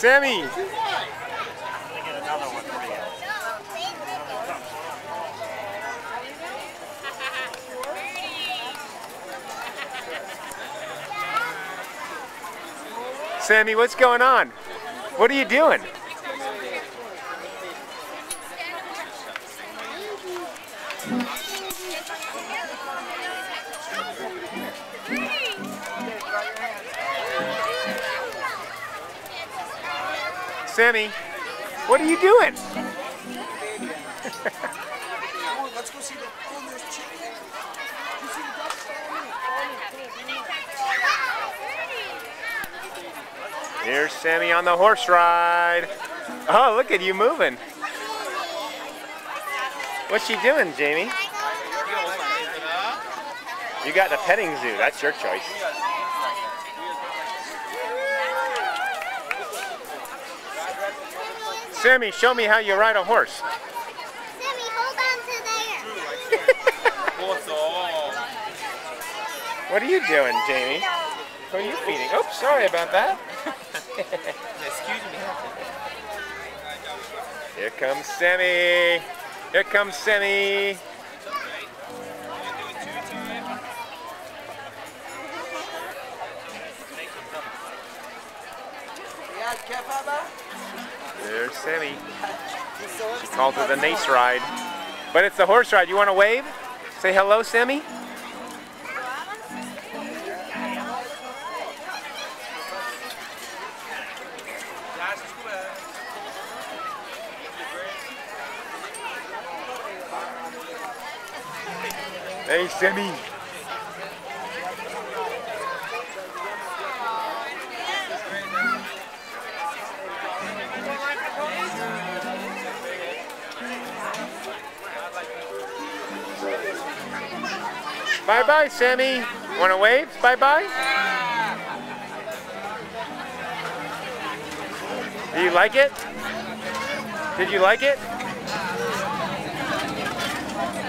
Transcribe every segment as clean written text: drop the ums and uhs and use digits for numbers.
Sammy! Sammy, what's going on? What are you doing? Sammy, what are you doing? Let's go see the there's chicken. Here's Sammy on the horse ride. Oh, look at you moving. What's she doing, Jamie? You got the petting zoo. That's your choice. Sammy, show me how you ride a horse. Sammy, hold on to there. What are you doing, Jamie? What are you feeding? Oops, sorry about that. Excuse me. Here comes Sammy. Here comes Sammy. There's Sammy. She called it the Nace ride. But it's the horse ride. You want to wave? Say hello, Sammy. Hey, Sammy. Bye-bye, Sammy. Want to wave? Bye-bye? Do you like it? Did you like it?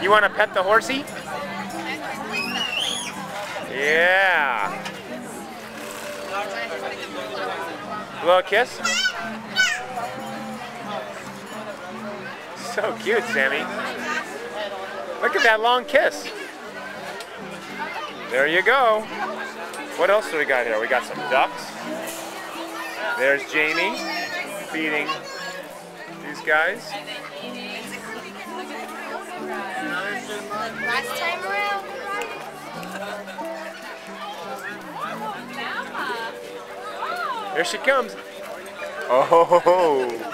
You want to pet the horsey? Yeah. A little kiss? So cute, Sammy. Look at that long kiss. There you go. What else do we got here? We got some ducks. There's Jamie feeding these guys. Last time around. Here she comes. Oh, ho, ho, ho.